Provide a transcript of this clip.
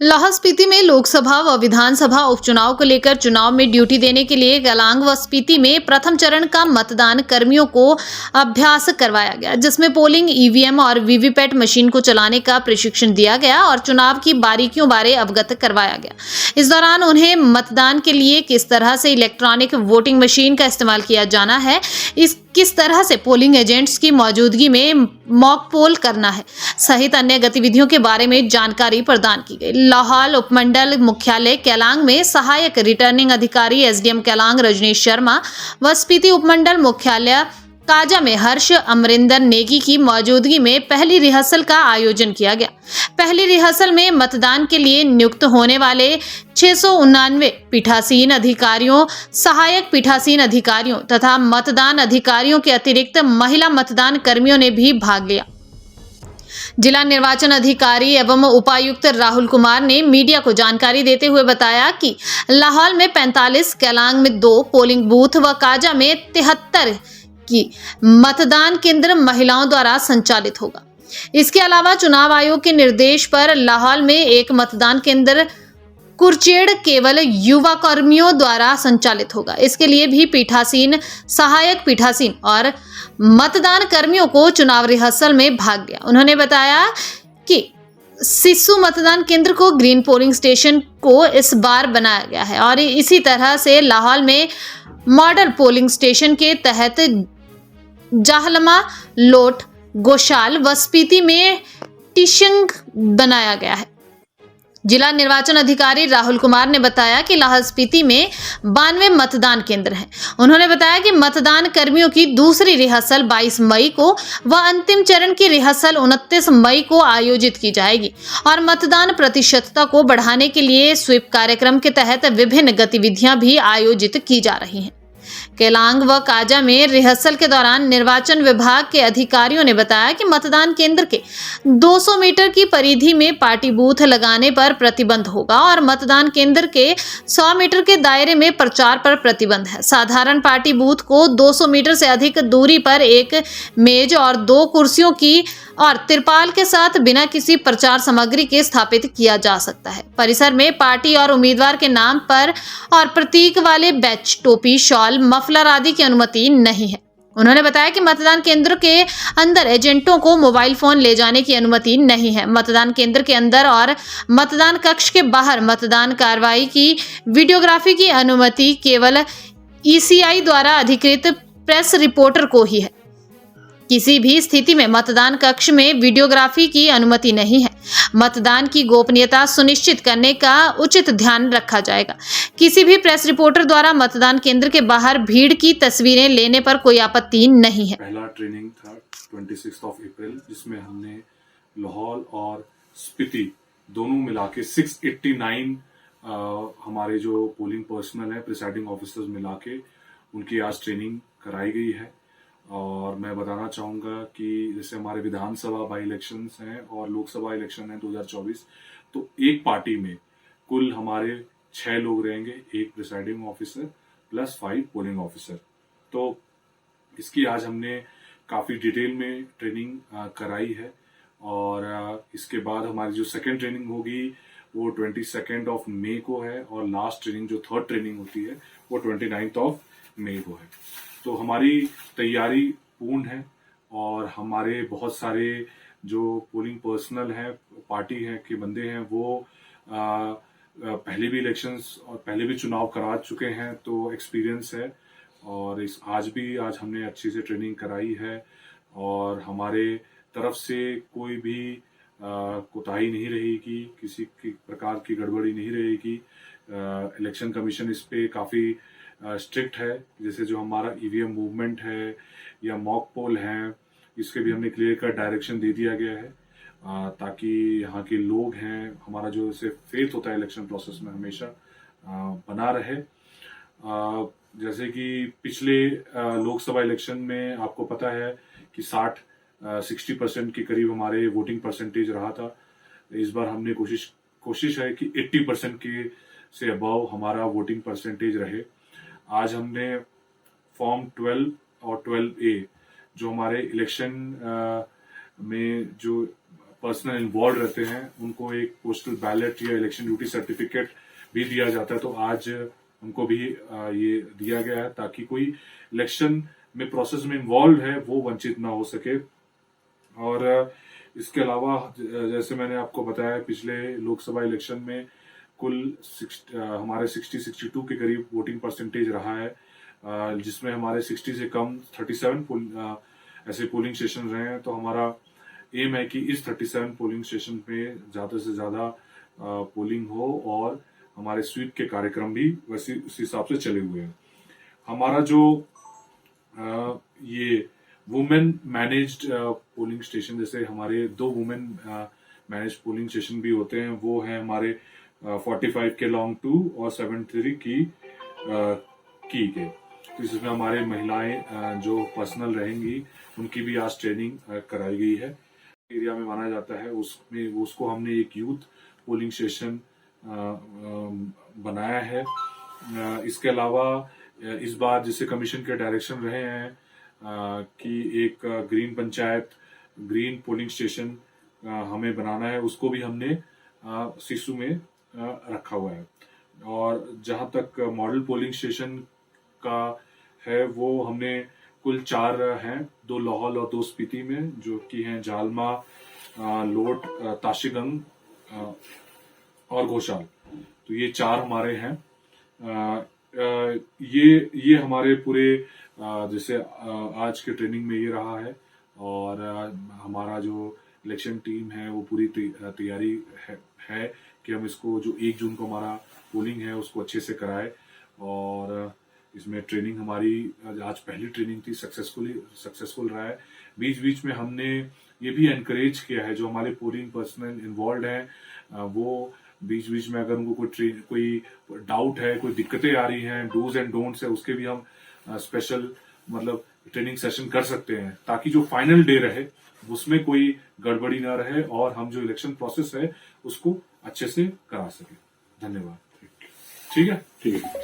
लाहौल स्पीति में लोकसभा व विधानसभा उपचुनाव को लेकर चुनाव में ड्यूटी देने के लिए केलांग व स्पीति में प्रथम चरण का मतदान कर्मियों को अभ्यास करवाया गया, जिसमें पोलिंग ईवीएम और वीवीपैट मशीन को चलाने का प्रशिक्षण दिया गया और चुनाव की बारीकियों बारे अवगत करवाया गया। इस दौरान उन्हें मतदान के लिए किस तरह से इलेक्ट्रॉनिक वोटिंग मशीन का इस्तेमाल किया जाना है, किस तरह से पोलिंग एजेंट्स की मौजूदगी में मॉक पोल करना है सहित अन्य गतिविधियों के बारे में जानकारी प्रदान की गई। लाहौल उपमंडल मुख्यालय केलांग में सहायक रिटर्निंग अधिकारी एसडीएम केलांग रजनीश शर्मा व स्पीति उपमंडल मुख्यालय काजा में हर्ष अमरिंदर नेगी की मौजूदगी में पहली रिहर्सल का आयोजन किया गया। पहली रिहर्सल में मतदान के लिए नियुक्त होने वाले 699 पीठासीन अधिकारियों, सहायक पीठासीन अधिकारियों तथा मतदान अधिकारियों के अतिरिक्त महिला मतदान कर्मियों ने भी भाग लिया। जिला निर्वाचन अधिकारी एवं उपायुक्त राहुल कुमार ने मीडिया को जानकारी देते हुए बताया कि लाहौल में 45, केलांग में 2 पोलिंग बूथ व काजा में 73 की मतदान केंद्र महिलाओं द्वारा संचालित होगा। इसके अलावा चुनाव आयोग के निर्देश पर लाहौल में एक मतदान केंद्र कुरचेड़ केवल युवा कर्मियों द्वारा संचालित होगा। इसके लिए भी पीठासीन, सहायक पीठासीन और मतदान कर्मियों को चुनाव रिहर्सल में भाग लिया। उन्होंने बताया कि सिस्सू मतदान केंद्र को ग्रीन पोलिंग स्टेशन को इस बार बनाया गया है और इसी तरह से लाहौल में मॉडल पोलिंग स्टेशन के तहत जाहलमा, लोट, गोशाल व स्पीति में टिशंग बनाया गया है। जिला निर्वाचन अधिकारी राहुल कुमार ने बताया कि लाहौल स्पीति में 92 मतदान केंद्र हैं। उन्होंने बताया कि मतदान कर्मियों की दूसरी रिहर्सल 22 मई को व अंतिम चरण की रिहर्सल 29 मई को आयोजित की जाएगी और मतदान प्रतिशतता को बढ़ाने के लिए स्वीप कार्यक्रम के तहत विभिन्न गतिविधियां भी आयोजित की जा रही हैं। केलांग व काजा में रिहर्सल के दौरान निर्वाचन विभाग के अधिकारियों ने बताया कि मतदान केंद्र के 200 मीटर की परिधि में पार्टी बूथ लगाने पर प्रतिबंध होगा और मतदान केंद्र के 100 मीटर के दायरे में प्रचार पर प्रतिबंध है। साधारण पार्टी बूथ को 200 मीटर से अधिक दूरी पर एक मेज और 2 कुर्सियों की और तिरपाल के साथ बिना किसी प्रचार सामग्री के स्थापित किया जा सकता है। परिसर में पार्टी और उम्मीदवार के नाम पर और प्रतीक वाले बैच, टोपी, शॉल, मफलर आदि की अनुमति नहीं है। उन्होंने बताया कि मतदान केंद्र के अंदर एजेंटों को मोबाइल फोन ले जाने की अनुमति नहीं है। मतदान केंद्र के अंदर और मतदान कक्ष के बाहर मतदान कार्रवाई की वीडियोग्राफी की अनुमति केवल ईसीआई द्वारा अधिकृत प्रेस रिपोर्टर को ही है। किसी भी स्थिति में मतदान कक्ष में वीडियोग्राफी की अनुमति नहीं है। मतदान की गोपनीयता सुनिश्चित करने का उचित ध्यान रखा जाएगा। किसी भी प्रेस रिपोर्टर द्वारा मतदान केंद्र के बाहर भीड़ की तस्वीरें लेने पर कोई आपत्ति नहीं है। पहला ट्रेनिंग था 26 अप्रैल, जिसमें हमने लाहौल और स्पीति दोनों मिला के 689 हमारे जो पोलिंग पर्सनल है, प्रिसाइडिंग ऑफिसर्स मिला के उनकी आज ट्रेनिंग कराई गई है। और मैं बताना चाहूँगा कि जैसे हमारे विधानसभा बाई इलेक्शंस हैं और लोकसभा इलेक्शन है 2024, तो एक पार्टी में कुल हमारे 6 लोग रहेंगे, एक presiding officer plus 5 polling officer. तो इसकी आज हमने काफ़ी डिटेल में ट्रेनिंग कराई है और इसके बाद हमारी जो सेकेंड ट्रेनिंग होगी वो 22 मई को है और लास्ट ट्रेनिंग जो थर्ड ट्रेनिंग होती है वो 29 मई को है। तो हमारी तैयारी पूर्ण है और हमारे बहुत सारे जो पोलिंग पर्सनल हैं, पार्टी है के बंदे हैं, वो पहले भी इलेक्शंस और पहले भी चुनाव करा चुके हैं, तो एक्सपीरियंस है। और आज हमने अच्छी से ट्रेनिंग कराई है और हमारे तरफ से कोई भी कोताही नहीं रहेगी, किसी प्रकार की गड़बड़ी नहीं रहेगी। इलेक्शन कमीशन इस पे काफ़ी स्ट्रिक्ट है। जैसे जो हमारा ईवीएम मूवमेंट है या मॉक पोल है, इसके भी हमने क्लियर कट डायरेक्शन दे दिया गया है ताकि यहाँ के लोग हैं, हमारा जो इसे फेथ होता है इलेक्शन प्रोसेस में हमेशा बना रहे। जैसे कि पिछले लोकसभा इलेक्शन में आपको पता है कि 60% के करीब हमारे वोटिंग परसेंटेज रहा था। इस बार हमने कोशिश है कि 80% के से अबव हमारा वोटिंग परसेंटेज रहे। आज हमने फॉर्म 12 और 12A जो हमारे इलेक्शन में जो पर्सनल इन्वॉल्व रहते हैं उनको एक पोस्टल बैलेट या इलेक्शन ड्यूटी सर्टिफिकेट भी दिया जाता है। तो आज उनको भी ये दिया गया है ताकि कोई इलेक्शन में प्रोसेस में इन्वॉल्व है वो वंचित ना हो सके। और इसके अलावा जैसे मैंने आपको बताया पिछले लोकसभा इलेक्शन में कुल हमारे 60-62 के करीब वोटिंग परसेंटेज रहा है, जिसमें हमारे 60 से कम 37 ऐसे पोलिंग स्टेशन रहे हैं। तो हमारा एम है कि इस 37 पोलिंग स्टेशन पे ज्यादा से ज्यादा पोलिंग हो और हमारे स्वीप के कार्यक्रम भी वैसे उस हिसाब से चले हुए हैं। हमारा जो ये वुमेन मैनेज्ड पोलिंग स्टेशन, जैसे हमारे 2 वुमेन मैनेज्ड पोलिंग स्टेशन भी होते हैं, वो है हमारे 45 के लॉन्ग 2 और 73 की के। तो इसमें हमारे महिलाएं जो पर्सनल रहेंगी उनकी भी आज ट्रेनिंग कराई गई है। एरिया में माना जाता है उसमें उसको हमने एक यूथ पोलिंग स्टेशन बनाया है। इसके अलावा इस बार जैसे कमीशन के डायरेक्शन रहे हैं कि एक green panchayat green polling station हमें बनाना है, उसको भी हमने सिसु में रखा हुआ है। और जहां तक मॉडल पोलिंग स्टेशन का है वो हमने कुल 4 हैं, 2 लाहौल और 2 स्पीति में, जो कि हैं जालमा, लोट, ताशीगंग और घोषाल। तो ये 4 हमारे हैं। ये हमारे पूरे जैसे आज के ट्रेनिंग में ये रहा है। और हमारा जो इलेक्शन टीम है वो पूरी तैयारी है कि हम इसको जो 1 जून को हमारा पोलिंग है उसको अच्छे से कराए। और इसमें ट्रेनिंग हमारी आज पहली ट्रेनिंग थी, सक्सेसफुल रहा है। बीच बीच में हमने ये भी एनकरेज किया है जो हमारे पोलिंग पर्सनल इन्वॉल्व हैं वो बीच बीच में अगर उनको कोई डाउट है, कोई दिक्कतें आ रही हैं, डूज एंड डोंट्स है, उसके भी हम स्पेशल मतलब ट्रेनिंग सेशन कर सकते हैं ताकि जो फाइनल डे रहे उसमें कोई गड़बड़ी ना रहे और हम जो इलेक्शन प्रोसेस है उसको अच्छे से करा सके। धन्यवाद। ठीक है।